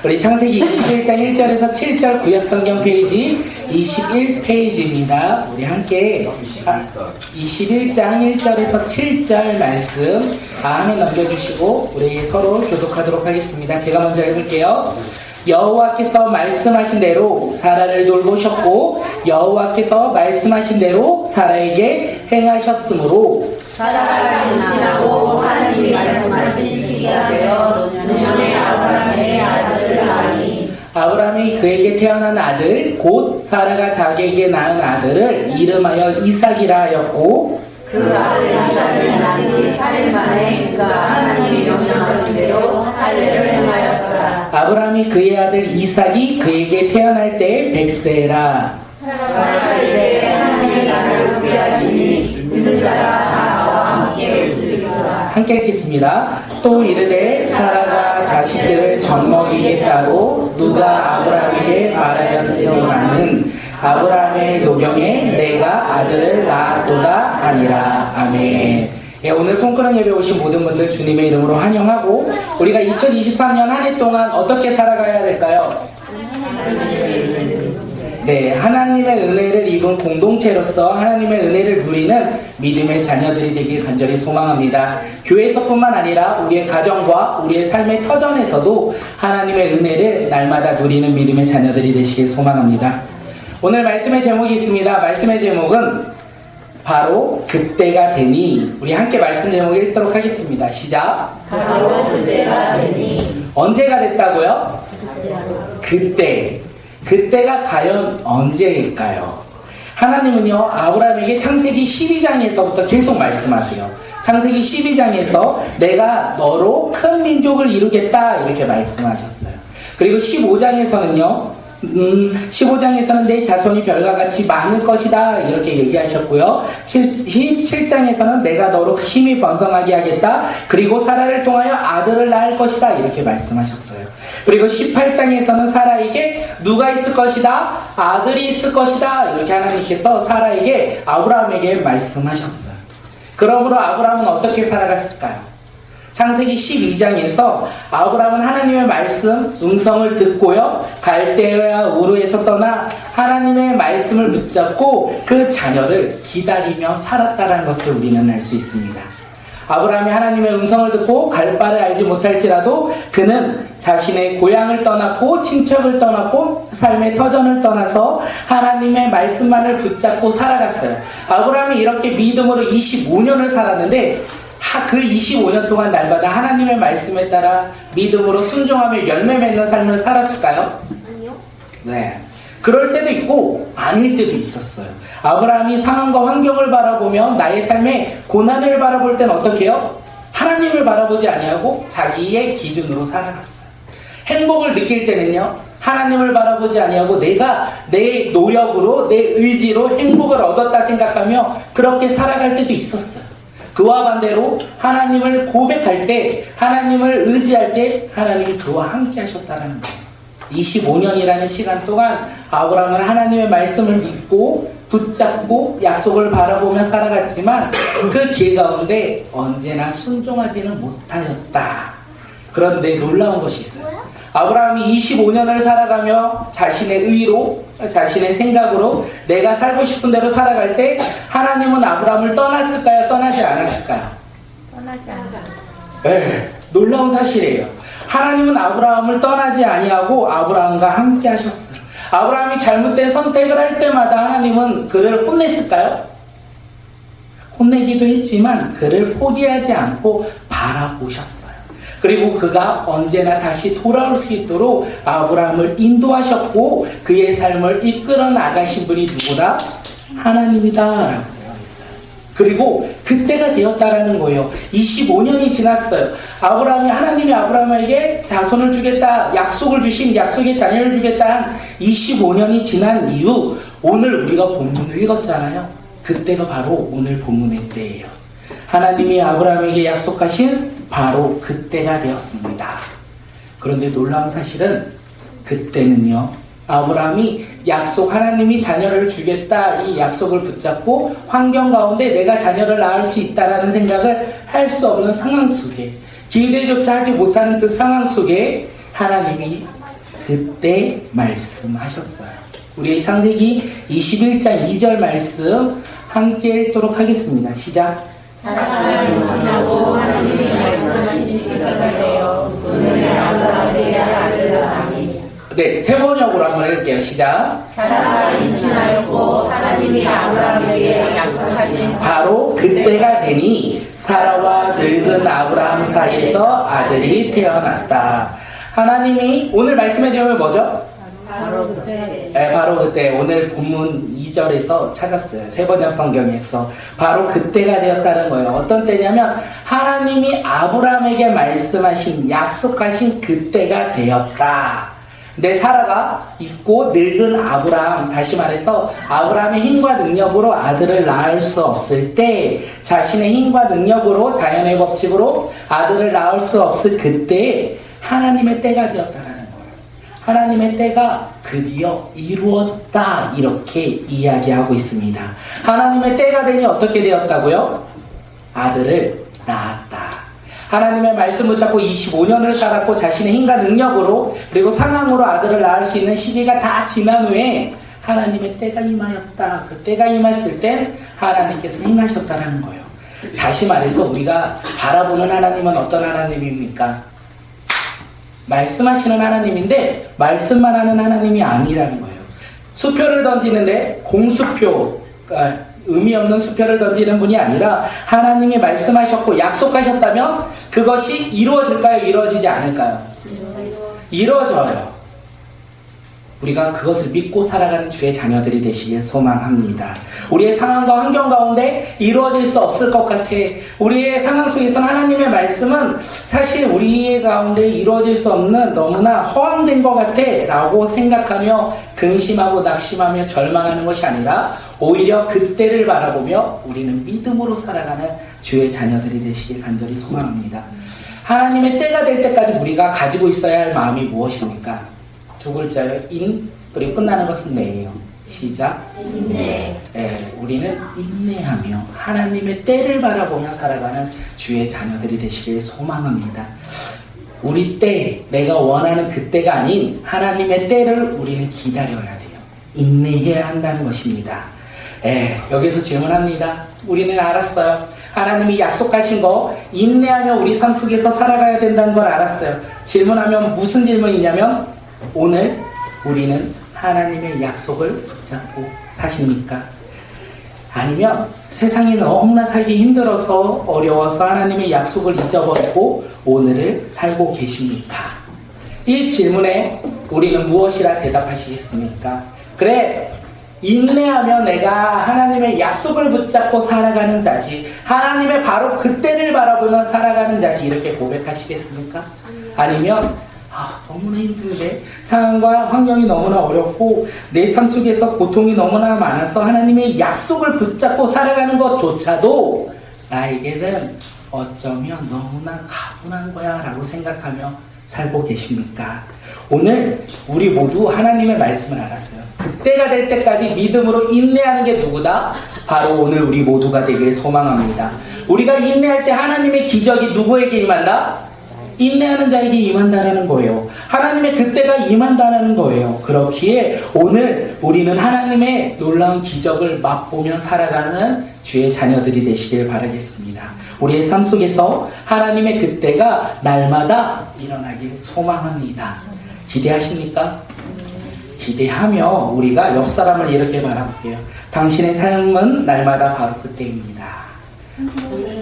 우리 창세기 21장 1절에서 7절 구약성경 페이지 21페이지입니다. 우리 함께 21장 1절에서 7절 말씀 다음에 넘겨주시고 우리 서로 교독하도록 하겠습니다. 제가 먼저 읽을게요. 여호와께서 말씀하신 대로 사라를 돌보셨고 여호와께서 말씀하신 대로 사라에게 행하셨으므로 사라가 임신하고 하나님이 말씀하신 시기가 되어 노년에 아브라함의 아들을 낳으니 아브라함이 그에게 태어난 아들 곧 사라가 자기에게 낳은 아들을 이름하여 이삭이라 하였고 그 아들 이삭은 낳지 8일 만에 그가 하나님이 명령하신 대로 할례를 행하였더라. 아브라함이 그의 아들 이삭이 그에게 태어날 때 100세라. 사라가 이르되 하나님이 나를 구비하시니 듣는 자가 다 나와 함께 웃으리로다. 함께 읽겠습니다. 또 이르되 사라가 자식들을 젖먹이겠다고 누가 아브라함에게 말하였으오나는 아브라함의 노경에 내가 아들을 낳았도다 하니라. 아멘. 예, 오늘 꿈꾸는 예배 오신 모든 분들 주님의 이름으로 환영하고 우리가 2023년 한 해 동안 어떻게 살아가야 될까요? 네, 하나님의 은혜를 입은 공동체로서 하나님의 은혜를 누리는 믿음의 자녀들이 되길 간절히 소망합니다. 교회에서뿐만 아니라 우리의 가정과 우리의 삶의 터전에서도 하나님의 은혜를 날마다 누리는 믿음의 자녀들이 되시길 소망합니다. 오늘 말씀의 제목이 있습니다. 말씀의 제목은 바로 그때가 되니. 우리 함께 말씀 제목 읽도록 하겠습니다. 시작. 바로 그때가 되니. 언제가 됐다고요? 그때. 그때가 과연 언제일까요? 하나님은요, 아브라함에게 창세기 12장에서부터 계속 말씀하세요. 창세기 12장에서 내가 너로 큰 민족을 이루겠다 이렇게 말씀하셨어요. 그리고 15장에서는요, 15장에서는 내 자손이 별과 같이 많을 것이다 이렇게 얘기하셨고요. 17장에서는 내가 너로 힘이 번성하게 하겠다. 그리고 사라를 통하여 아들을 낳을 것이다 이렇게 말씀하셨어요. 그리고 18장에서는 사라에게 누가 있을 것이다? 아들이 있을 것이다 이렇게 하나님께서 사라에게 아브라함에게 말씀하셨어요. 그러므로 아브라함은 어떻게 살아갔을까요? 창세기 12장에서 아브라함은 하나님의 말씀, 음성을 듣고요. 갈대아 우르에서 떠나 하나님의 말씀을 붙잡고 그 자녀를 기다리며 살았다는 것을 우리는 알 수 있습니다. 아브라함이 하나님의 음성을 듣고 갈 바를 알지 못할지라도 그는 자신의 고향을 떠났고 친척을 떠났고 삶의 터전을 떠나서 하나님의 말씀만을 붙잡고 살아갔어요. 아브라함이 이렇게 믿음으로 25년을 살았는데 그 25년 동안 날마다 하나님의 말씀에 따라 믿음으로 순종하며 열매 맺는 삶을 살았을까요? 아니요. 네. 그럴 때도 있고 아닐 때도 있었어요. 아브라함이 상황과 환경을 바라보며 나의 삶에 고난을 바라볼 때는 어떻게 해요? 하나님을 바라보지 아니하고 자기의 기준으로 살아갔어요. 행복을 느낄 때는요, 하나님을 바라보지 아니하고 내가 내 노력으로 내 의지로 행복을 얻었다 생각하며 그렇게 살아갈 때도 있었어요. 그와 반대로 하나님을 고백할 때, 하나님을 의지할 때 하나님이 그와 함께 하셨다는 거예요. 25년이라는 시간 동안 아브라함은 하나님의 말씀을 믿고 붙잡고 약속을 바라보며 살아갔지만 그 길 가운데 언제나 순종하지는 못하였다. 그런데 놀라운 것이 있어요. 아브라함이 25년을 살아가며 자신의 의로, 자신의 생각으로 내가 살고 싶은 대로 살아갈 때 하나님은 아브라함을 떠났을까요? 떠나지 않았을까요? 떠나지 않아. 네, 놀라운 사실이에요. 하나님은 아브라함을 떠나지 아니하고 아브라함과 함께 하셨어요. 아브라함이 잘못된 선택을 할 때마다 하나님은 그를 혼냈을까요? 혼내기도 했지만 그를 포기하지 않고 바라보셨어요. 그리고 그가 언제나 다시 돌아올 수 있도록 아브라함을 인도하셨고 그의 삶을 이끌어 나가신 분이 누구다? 하나님이다 라고 되어 있어요. 그리고 그때가 되었다라는 거예요. 25년이 지났어요. 하나님이 아브라함에게 자손을 주겠다, 약속을 주신 약속의 자녀를 주겠다 한 25년이 지난 이후 오늘 우리가 본문을 읽었잖아요. 그때가 바로 오늘 본문의 때예요. 하나님이 아브라함에게 약속하신 바로 그때가 되었습니다. 그런데 놀라운 사실은 그때는요, 아브라함이 하나님이 자녀를 주겠다 이 약속을 붙잡고 환경 가운데 내가 자녀를 낳을 수 있다라는 생각을 할 수 없는 상황 속에, 기대조차 하지 못하는 그 상황 속에 하나님이 그때 말씀하셨어요. 우리 창세기 21장 2절 말씀 함께 읽도록 하겠습니다. 시작. 사랑을 지나고 하나님이 말씀하신 시기가 되어 오늘의 아브라함에게 아들을 낳으니. 네, 세 번역으로 한번 읽게요. 시작. 사라가 임신하였고 하나님이 아브라함에게 약속하신 바로 그때가 되니 사라와 늙은 아브라함 사이에서 아들이 태어났다. 하나님이 오늘 말씀해 주면 뭐죠? 바로 그때. 네, 바로 그때 오늘 본문 2절에서 찾았어요. 세 번역 성경에서 바로 그때가 되었다는 거예요. 어떤 때냐면 하나님이 아브라함에게 말씀하신 약속하신 그때가 되었다. 근데 사라가 있고 늙은 아브라함, 다시 말해서 아브라함의 힘과 능력으로 아들을 낳을 수 없을 때 자신의 힘과 능력으로 자연의 법칙으로 아들을 낳을 수 없을 그때 하나님의 때가 되었다라는 거예요. 하나님의 때가 드디어 이루어졌다, 이렇게 이야기하고 있습니다. 하나님의 때가 되니 어떻게 되었다고요? 아들을 낳았다. 하나님의 말씀 붙잡고 25년을 살았고 자신의 힘과 능력으로 그리고 상황으로 아들을 낳을 수 있는 시기가 다 지난 후에 하나님의 때가 임하였다. 그 때가 임했을 땐 하나님께서 임하셨다라는 거예요. 다시 말해서 우리가 바라보는 하나님은 어떤 하나님입니까? 말씀하시는 하나님인데 말씀만 하는 하나님이 아니라는 거예요. 수표를 던지는데 공수표, 의미 없는 수표를 던지는 분이 아니라 하나님이 말씀하셨고 약속하셨다면 그것이 이루어질까요? 이루어지지 않을까요? 이루어져요. 우리가 그것을 믿고 살아가는 주의 자녀들이 되시길 소망합니다. 우리의 상황과 환경 가운데 이루어질 수 없을 것 같아. 우리의 상황 속에서 하나님의 말씀은 사실 우리 가운데 이루어질 수 없는 너무나 허황된 것 같아 라고 생각하며 근심하고 낙심하며 절망하는 것이 아니라 오히려 그때를 바라보며 우리는 믿음으로 살아가는 주의 자녀들이 되시길 간절히 소망합니다. 하나님의 때가 될 때까지 우리가 가지고 있어야 할 마음이 무엇입니까? 두 글자요. 그리고 끝나는 것은 내예요. 시작. 인내. 네, 우리는 인내하며 하나님의 때를 바라보며 살아가는 주의 자녀들이 되시길 소망합니다. 우리 때, 내가 원하는 그때가 아닌 하나님의 때를 우리는 기다려야 돼요. 인내해야 한다는 것입니다. 여기서 질문합니다. 우리는 알았어요. 하나님이 약속하신 거 인내하며 우리 삶 속에서 살아가야 된다는 걸 알았어요. 질문하면 무슨 질문이냐면 오늘 우리는 하나님의 약속을 붙잡고 사십니까? 아니면 세상이 너무나 살기 힘들어서 어려워서 하나님의 약속을 잊어버리고 오늘을 살고 계십니까? 이 질문에 우리는 무엇이라 대답하시겠습니까? 그래, 인내하며 내가 하나님의 약속을 붙잡고 살아가는 자지, 하나님의 바로 그때를 바라보며 살아가는 자지, 이렇게 고백하시겠습니까? 아니면 너무나 힘들게 상황과 환경이 너무나 어렵고 내 삶 속에서 고통이 너무나 많아서 하나님의 약속을 붙잡고 살아가는 것조차도 나에게는 어쩌면 너무나 가분한 거야 라고 생각하며 살고 계십니까? 오늘 우리 모두 하나님의 말씀을 알았어요. 그때가 될 때까지 믿음으로 인내하는 게 누구다? 바로 오늘 우리 모두가 되길 소망합니다. 우리가 인내할 때 하나님의 기적이 누구에게 임한다? 인내하는 자에게 임한다는 거예요. 하나님의 그때가 임한다는 거예요. 그렇기에 오늘 우리는 하나님의 놀라운 기적을 맛보며 살아가는 주의 자녀들이 되시길 바라겠습니다. 우리의 삶 속에서 하나님의 그때가 날마다 일어나길 소망합니다. 기대하십니까? 기대하며 우리가 옆 사람을 이렇게 바라볼게요. 당신의 삶은 날마다 바로 그때입니다.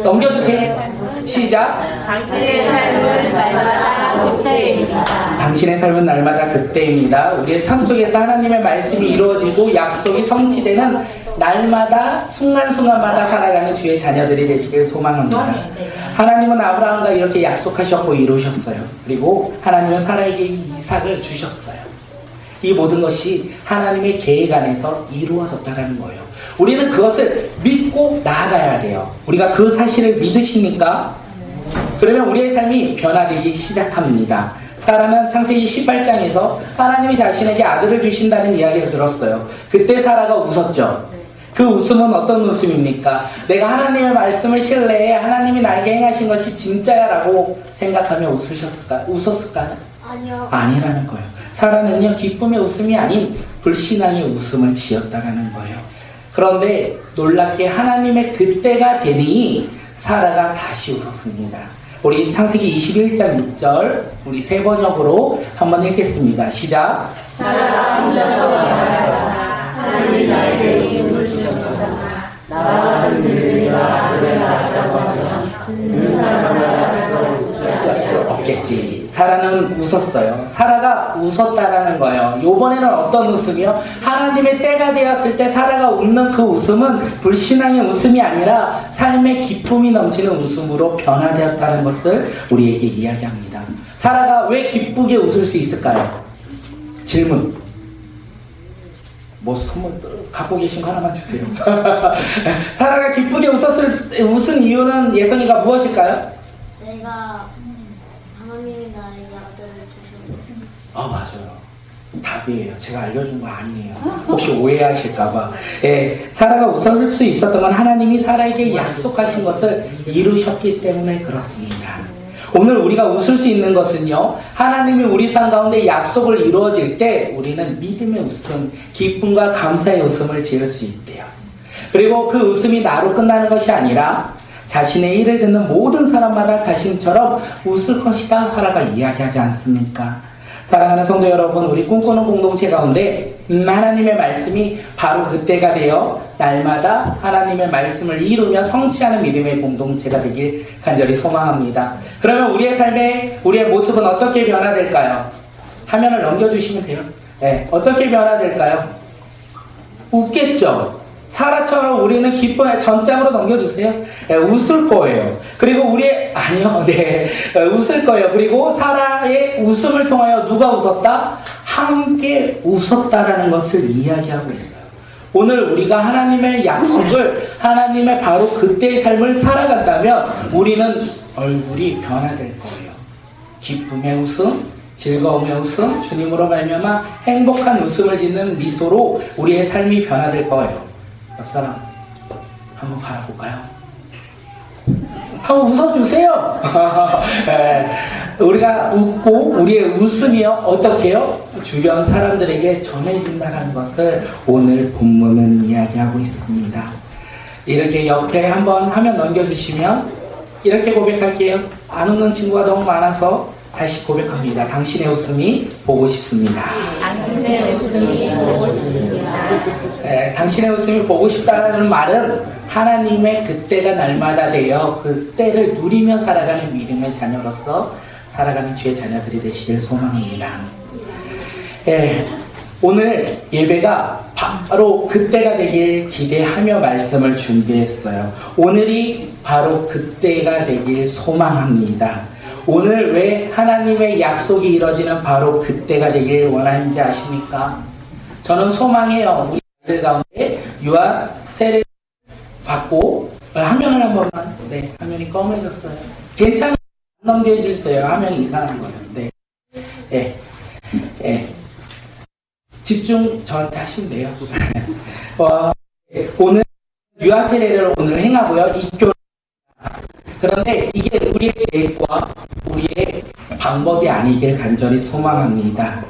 넘겨주세요. 시작. 당신의 삶은 날마다 그때입니다. 당신의 삶은 날마다 그때입니다. 우리의 삶 속에서 하나님의 말씀이 이루어지고 약속이 성취되는 날마다 순간순간마다 살아가는 주의 자녀들이 되시길 소망합니다. 하나님은 아브라함과 이렇게 약속하셨고 이루셨어요. 그리고 하나님은 사라에게 이삭을 주셨어요. 이 모든 것이 하나님의 계획 안에서 이루어졌다는 거예요. 우리는 그것을 믿고 나아가야 돼요. 우리가 그 사실을 믿으십니까? 그러면 우리의 삶이 변화되기 시작합니다. 사라는 창세기 18장에서 하나님이 자신에게 아들을 주신다는 이야기를 들었어요. 그때 사라가 웃었죠. 그 웃음은 어떤 웃음입니까? 내가 하나님의 말씀을 신뢰해 하나님이 나에게 행하신 것이 진짜야 라고 생각하며 웃었을까요? 아니요. 아니라는 거예요. 사라는요, 기쁨의 웃음이 아닌 불신앙의 웃음을 지었다라는 거예요. 그런데 놀랍게 하나님의 그때가 되니 사라가 다시 웃었습니다. 우리 창세기 21장 6절 우리 세 번역으로 한번 읽겠습니다. 시작. 사라가 혼자서 말하다가 하나님이 나에게 웃음을 주셨도다. 나와 같은 일들이가 그를 낳았다고 하면 듣는 사람마다 웃을 수 없겠지. 사라는 웃었어요. 사라가 웃었다라는 거예요. 이번에는 어떤 웃음이요? 하나님의 때가 되었을 때 사라가 웃는 그 웃음은 불신앙의 웃음이 아니라 삶의 기쁨이 넘치는 웃음으로 변화되었다는 것을 우리에게 이야기합니다. 사라가 왜 기쁘게 웃을 수 있을까요? 질문. 뭐 선물 갖고 계신 거 하나만 주세요. 사라가 기쁘게 웃은 이유는 예선이가 무엇일까요? 내가 하나님이 나에게 아들을 주셨습니다. 맞아요. 답이에요. 제가 알려준 거 아니에요. 혹시 오해하실까봐. 예, 사라가 웃을 수 있었던 건 하나님이 사라에게 약속하신 것을 이루셨기 때문에 그렇습니다. 오늘 우리가 웃을 수 있는 것은요, 하나님이 우리 삶 가운데 약속을 이루어질 때 우리는 믿음의 웃음, 기쁨과 감사의 웃음을 지을 수 있대요. 그리고 그 웃음이 나로 끝나는 것이 아니라 자신의 일을 듣는 모든 사람마다 자신처럼 웃을 것이다 사라가 이야기하지 않습니까? 사랑하는 성도 여러분, 우리 꿈꾸는 공동체 가운데 하나님의 말씀이 바로 그때가 되어 날마다 하나님의 말씀을 이루며 성취하는 믿음의 공동체가 되길 간절히 소망합니다. 그러면 우리의 삶에 우리의 모습은 어떻게 변화될까요? 화면을 넘겨주시면 돼요. 네, 어떻게 변화될까요? 웃겠죠? 사라처럼 우리는 기쁨의 전장으로 넘겨주세요. 네, 웃을 거예요. 그리고 웃을 거예요. 그리고 사라의 웃음을 통하여 누가 웃었다? 함께 웃었다라는 것을 이야기하고 있어요. 오늘 우리가 하나님의 약속을, 하나님의 바로 그때의 삶을 살아간다면 우리는 얼굴이 변화될 거예요. 기쁨의 웃음, 즐거움의 웃음, 주님으로 말미암아 행복한 웃음을 짓는 미소로 우리의 삶이 변화될 거예요. 옆 사람 한번 바라볼까요? 한번 웃어주세요. 네, 우리가 웃고 우리의 웃음이요 어떻게요? 주변 사람들에게 전해진다는 것을 오늘 본문은 이야기하고 있습니다. 이렇게 옆에 한번 화면 넘겨주시면 이렇게 고백할게요. 안 웃는 친구가 너무 많아서 다시 고백합니다. 당신의 웃음이 보고 싶습니다. 당신의 웃음이 보고 싶습니다. 네, 당신의 웃음이 보고 싶다는 말은 하나님의 그때가 날마다 되어 그 때를 누리며 살아가는 믿음의 자녀로서 살아가는 주의 자녀들이 되시길 소망합니다. 네, 오늘 예배가 바로 그때가 되길 기대하며 말씀을 준비했어요. 오늘이 바로 그때가 되길 소망합니다. 오늘 왜 하나님의 약속이 이루어지는 바로 그때가 되길 원하는지 아십니까? 저는 소망해요. 우리 아이들 가운데 유아 세례를 받고 화면을 한 번만. 네, 화면이 검해졌어요. 괜찮아요. 넘겨주세요. 화면이 이상한 거예요. 네. 네. 네. 집중 저한테 하시면 돼요. 오늘 유아 세례를 오늘 행하고요. 입교. 그런데 이게 우리의 계획과 우리의 방법이 아니길 간절히 소망합니다.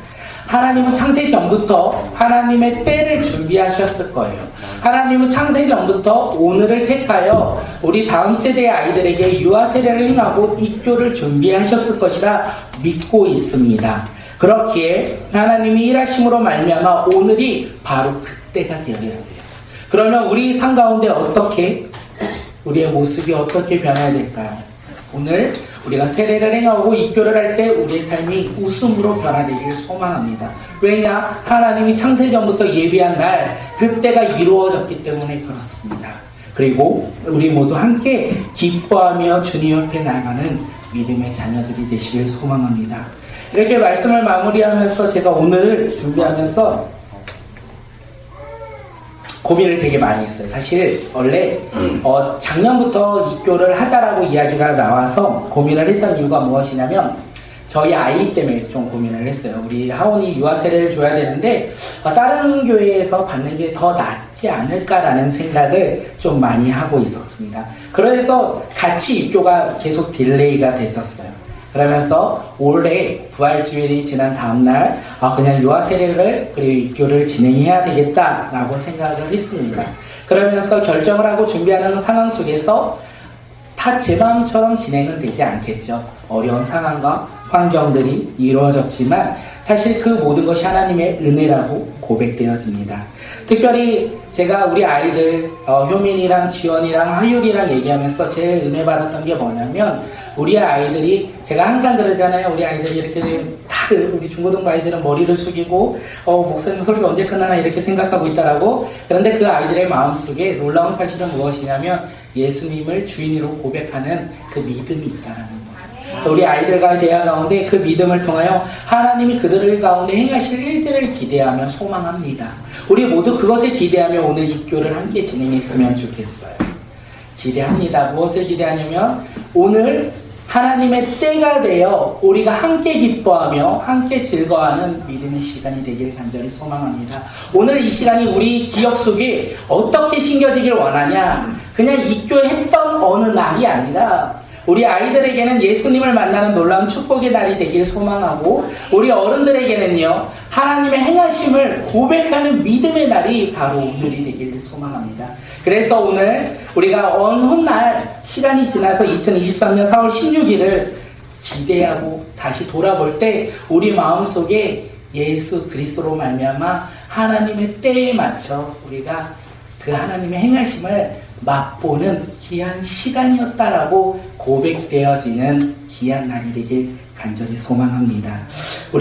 하나님은 창세 전부터 하나님의 때를 준비하셨을 거예요. 하나님은 창세 전부터 오늘을 택하여 우리 다음 세대의 아이들에게 유아 세례를 행하고 입교를 준비하셨을 것이라 믿고 있습니다. 그렇기에 하나님이 일하심으로 말미암아 오늘이 바로 그때가 되어야 돼요. 그러면 우리 삶 가운데 어떻게 우리의 모습이 어떻게 변해야 될까요? 오늘 우리가 세례를 행하고 입교를 할 때 우리의 삶이 웃음으로 변화되기를 소망합니다. 왜냐? 하나님이 창세전부터 예비한 날 그때가 이루어졌기 때문에 그렇습니다. 그리고 우리 모두 함께 기뻐하며 주님 옆에 나가는 믿음의 자녀들이 되시길 소망합니다. 이렇게 말씀을 마무리하면서 제가 오늘 준비하면서 고민을 되게 많이 했어요. 사실 원래 작년부터 입교를 하자라고 이야기가 나와서 고민을 했던 이유가 무엇이냐면 저희 아이 때문에 좀 고민을 했어요. 우리 하온이 유아 세례를 줘야 되는데 다른 교회에서 받는 게 더 낫지 않을까라는 생각을 좀 많이 하고 있었습니다. 그래서 같이 입교가 계속 딜레이가 됐었어요. 그러면서 올해 부활주일이 지난 다음날 그냥 유아 세례를 그리고 입교를 진행해야 되겠다라고 생각을 했습니다. 그러면서 결정을 하고 준비하는 상황 속에서 다 제 마음처럼 진행은 되지 않겠죠. 어려운 상황과 환경들이 이루어졌지만 사실 그 모든 것이 하나님의 은혜라고 고백되어집니다. 특별히 제가 우리 아이들 효민이랑 지원이랑 하율이랑 얘기하면서 제일 은혜 받았던 게 뭐냐면 우리 아이들이 제가 항상 그러잖아요. 우리 아이들이 이렇게 다들 우리 중고등부 아이들은 머리를 숙이고 목사님 설교 언제 끝나나 이렇게 생각하고 있다라고. 그런데 그 아이들의 마음속에 놀라운 사실은 무엇이냐면 예수님을 주인으로 고백하는 그 믿음이 있다라는 거예요. 우리 아이들과의 대화 가운데 그 믿음을 통하여 하나님이 그들을 가운데 행하실 일들을 기대하며 소망합니다. 우리 모두 그것을 기대하며 오늘 입교를 함께 진행했으면 좋겠어요. 기대합니다. 무엇을 기대하냐면 오늘 하나님의 때가 되어 우리가 함께 기뻐하며 함께 즐거워하는 믿음의 시간이 되길 간절히 소망합니다. 오늘 이 시간이 우리 기억 속에 어떻게 심겨지길 원하냐? 그냥 입교했던 어느 날이 아니라 우리 아이들에게는 예수님을 만나는 놀라운 축복의 날이 되길 소망하고 우리 어른들에게는요 하나님의 행하심을 고백하는 믿음의 날이 바로 오늘이 되길 소망합니다. 그래서 오늘 우리가 어느 날 시간이 지나서 2023년 4월 16일을 기대하고 다시 돌아볼 때 우리 마음속에 예수 그리스도로 말미암아 하나님의 때에 맞춰 우리가 그 하나님의 행하심을 맛보는 귀한 시간이었다라고 고백되어지는 귀한 날이 되길 간절히 소망합니다. 우리